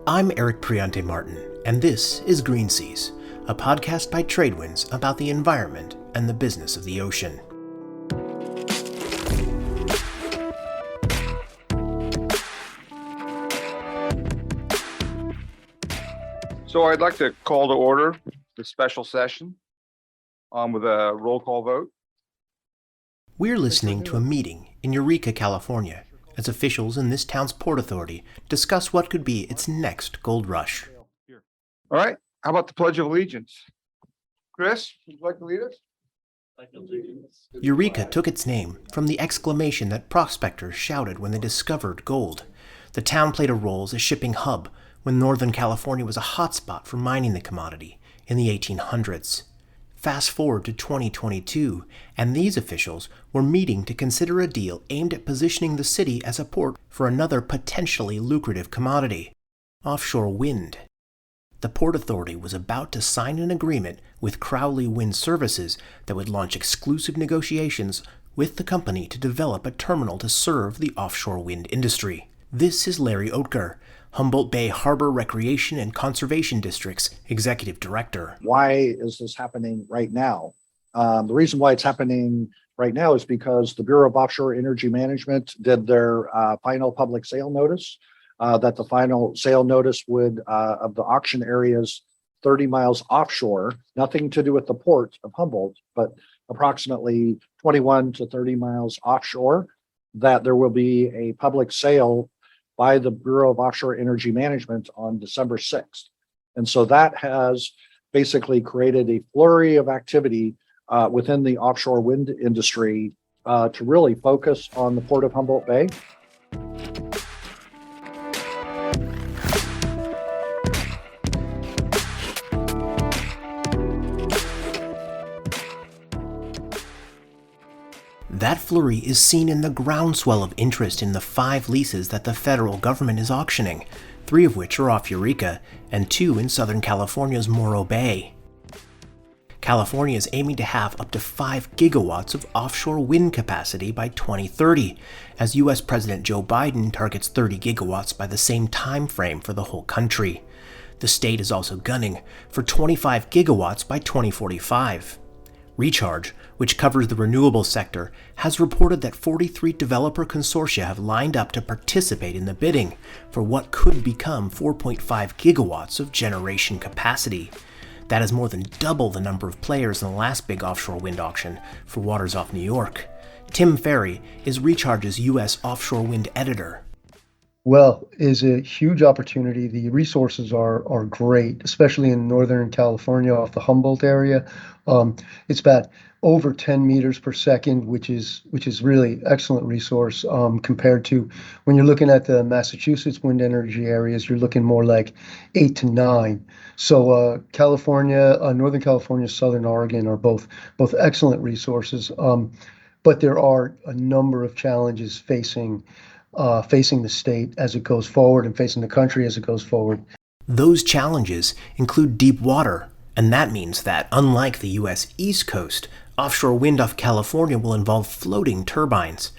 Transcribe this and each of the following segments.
I'm Eric Priante Martin, and this is Green Seas, a podcast by Tradewinds about the environment and the business of the ocean. So I'd like to call to order the special session with a roll call vote. We're listening to a meeting in Eureka, California, as officials in this town's Port Authority discuss what could be its next gold rush. All right, how about the Pledge of Allegiance? Chris, would you like to lead us? Eureka took its name from the exclamation that prospectors shouted when they discovered gold. The town played a role as a shipping hub when Northern California was a hotspot for mining the commodity in the 1800s. Fast forward to 2022, and these officials were meeting to consider a deal aimed at positioning the city as a port for another potentially lucrative commodity, offshore wind. The Port Authority was about to sign an agreement with Crowley Wind Services that would launch exclusive negotiations with the company to develop a terminal to serve the offshore wind industry. This is Larry Oetker, Humboldt Bay Harbor Recreation and Conservation District's Executive Director. Why is this happening right now? The reason why it's happening right now is because the Bureau of Offshore Energy Management did their final public sale notice, that the final sale notice would, of the auction areas 30 miles offshore, nothing to do with the port of Humboldt, but approximately 21 to 30 miles offshore, that there will be a public sale by the Bureau of Offshore Energy Management on December 6th. And so that has basically created a flurry of activity within the offshore wind industry to really focus on the Port of Humboldt Bay. That flurry is seen in the groundswell of interest in the 5 leases that the federal government is auctioning, 3 of which are off Eureka, and 2 in Southern California's Morro Bay. California is aiming to have up to 5 gigawatts of offshore wind capacity by 2030, as U.S. President Joe Biden targets 30 gigawatts by the same time frame for the whole country. The state is also gunning for 25 gigawatts by 2045. Recharge, which covers the renewable sector, has reported that 43 developer consortia have lined up to participate in the bidding for what could become 4.5 gigawatts of generation capacity. That is more than double the number of players in the last big offshore wind auction for waters off New York. Tim Ferry is Recharge's U.S. offshore wind editor. Well, is a huge opportunity. The resources are great, especially in Northern California off the Humboldt area. It's about over 10 meters per second, which is really excellent resource compared to when you're looking at the Massachusetts wind energy areas, you're looking more like 8 to 9. So California, Northern California, Southern Oregon are both excellent resources, but there are a number of challenges facing the state as it goes forward and facing the country as it goes forward. Those challenges include deep water, and that means that, unlike the U.S. East Coast, offshore wind off California will involve floating turbines.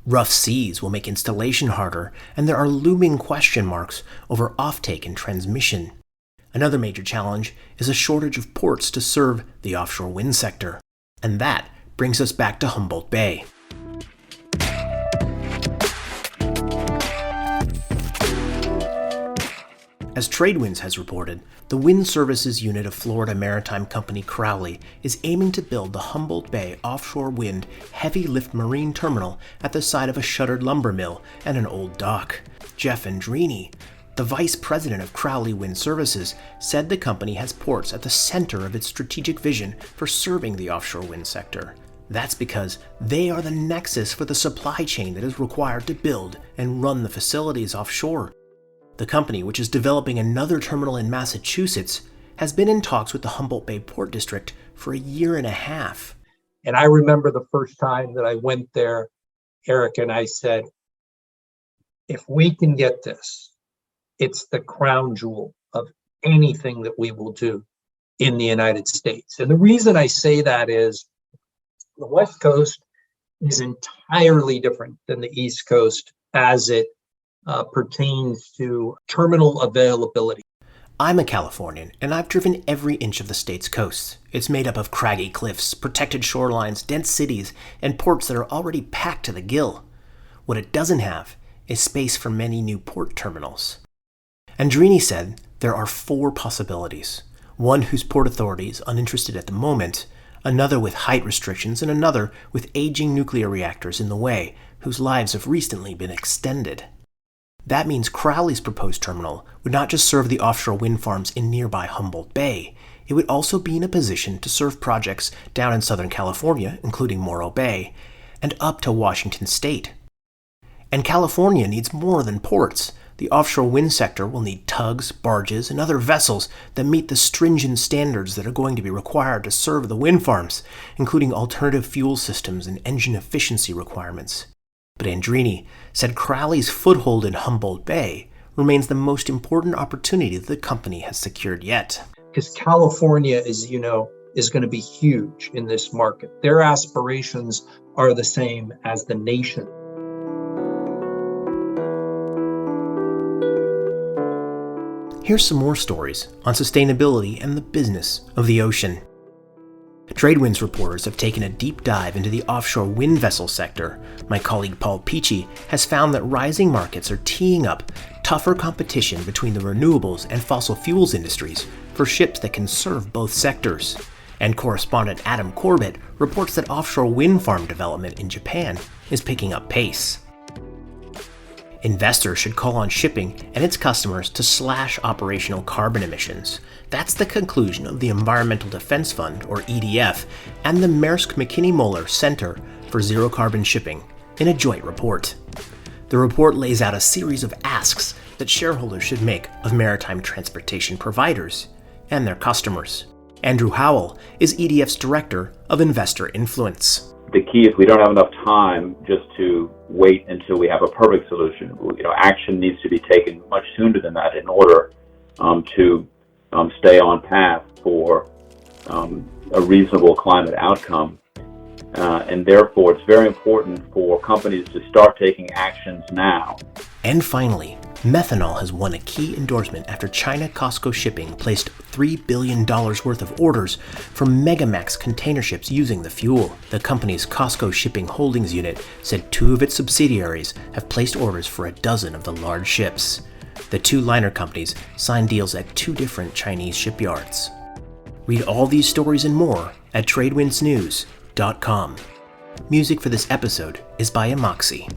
Rough seas will make installation harder, and there are looming question marks over offtake and transmission. Another major challenge is a shortage of ports to serve the offshore wind sector. And that brings us back to Humboldt Bay. As Tradewinds has reported, the wind services unit of Florida maritime company Crowley is aiming to build the Humboldt Bay offshore wind heavy lift marine terminal at the site of a shuttered lumber mill and an old dock. Jeff Andrini, the vice president of Crowley Wind Services, said the company has ports at the center of its strategic vision for serving the offshore wind sector. That's because they are the nexus for the supply chain that is required to build and run the facilities offshore. The company, which is developing another terminal in Massachusetts, has been in talks with the Humboldt Bay Port District for a year and a half. And I remember the first time that I went there, Eric and I said, if we can get this, it's the crown jewel of anything that we will do in the United States. And the reason I say that is the West Coast is entirely different than the East Coast as it pertains to terminal availability. I'm a Californian, and I've driven every inch of the state's coast. It's made up of craggy cliffs, protected shorelines, dense cities, and ports that are already packed to the gill. What it doesn't have is space for many new port terminals. Andrini said there are 4 possibilities. One whose port authority is uninterested at the moment, another with height restrictions, and another with aging nuclear reactors in the way, whose lives have recently been extended. That means Crowley's proposed terminal would not just serve the offshore wind farms in nearby Humboldt Bay, it would also be in a position to serve projects down in Southern California, including Morro Bay, and up to Washington State. And California needs more than ports. The offshore wind sector will need tugs, barges, and other vessels that meet the stringent standards that are going to be required to serve the wind farms, including alternative fuel systems and engine efficiency requirements. But Andrini said Crowley's foothold in Humboldt Bay remains the most important opportunity that the company has secured yet. Because California, as you know, is going to be huge in this market. Their aspirations are the same as the nation. Here's some more stories on sustainability and the business of the ocean. Tradewinds reporters have taken a deep dive into the offshore wind vessel sector. My colleague Paul Peachy has found that rising markets are teeing up tougher competition between the renewables and fossil fuels industries for ships that can serve both sectors. And correspondent Adam Corbett reports that offshore wind farm development in Japan is picking up pace. Investors should call on shipping and its customers to slash operational carbon emissions. That's the conclusion of the Environmental Defense Fund, or EDF, and the Maersk McKinney Moller Center for Zero Carbon Shipping in a joint report. The report lays out a series of asks that shareholders should make of maritime transportation providers and their customers. Andrew Howell is EDF's Director of Investor Influence. The key is we don't have enough time just to wait until we have a perfect solution. Action needs to be taken much sooner than that in order to stay on path for a reasonable climate outcome. And therefore, it's very important for companies to start taking actions now. And finally, methanol has won a key endorsement after China COSCO Shipping placed $3 billion worth of orders for Megamax container ships using the fuel. The company's COSCO Shipping Holdings unit said 2 of its subsidiaries have placed orders for a dozen of the large ships. The 2 liner companies signed deals at 2 different Chinese shipyards. Read all these stories and more at tradewindsnews.com. Music for this episode is by Amoxie.